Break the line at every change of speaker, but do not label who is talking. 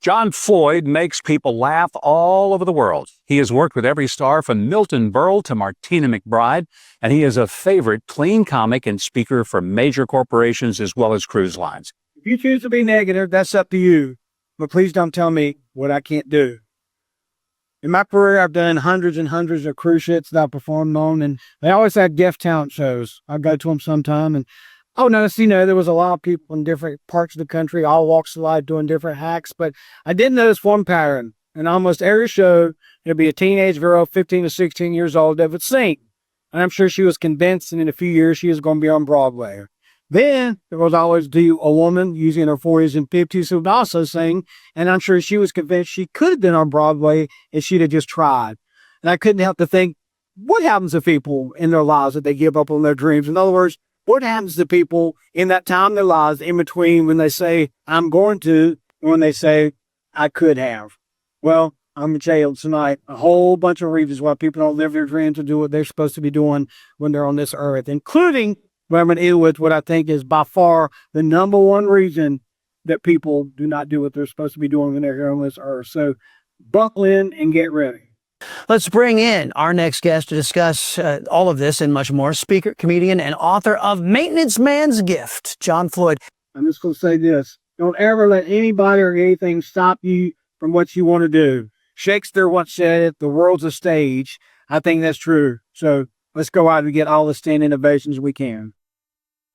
John Floyd makes people laugh all over the world. He has worked with every star from Milton Berle to Martina McBride, and he is a favorite clean comic and speaker for major corporations as well as cruise lines.
If you choose to be negative, that's up to you. But please don't tell me what I can't do. In my career, I've done hundreds and hundreds of cruise ships that I performed on, and they always had gift talent shows. I go to them sometime, and notice, there was a lot of people in different parts of the country, all walks of life, doing different hacks. But I did notice one pattern. In almost every show, there'd be a teenage girl, 15 to 16 years old, that would sing. And I'm sure she was convinced that in a few years she was going to be on Broadway. Then there was always a woman, usually in her 40s and 50s, who would also sing. And I'm sure she was convinced she could have been on Broadway if she'd have just tried. And I couldn't help to think, what happens to people in their lives that they give up on their dreams? In other words, what happens to people in that time in their lives in between when they say, I'm going to, and when they say, I could have? Well, I'm going to tell you tonight a whole bunch of reasons why people don't live their dreams or do what they're supposed to be doing when they're on this earth, including what I'm going to deal with what I think is by far the number one reason that people do not do what they're supposed to be doing when they're here on this earth. So buckle in and get ready.
Let's bring in our next guest to discuss all of this and much more. Speaker, comedian, and author of Maintenance Man's Gift, John Floyd.
I'm just going to say this. Don't ever let anybody or anything stop you from what you want to do. Shakespeare once said it, the world's a stage. I think that's true. So let's go out and get all the standing ovations we can.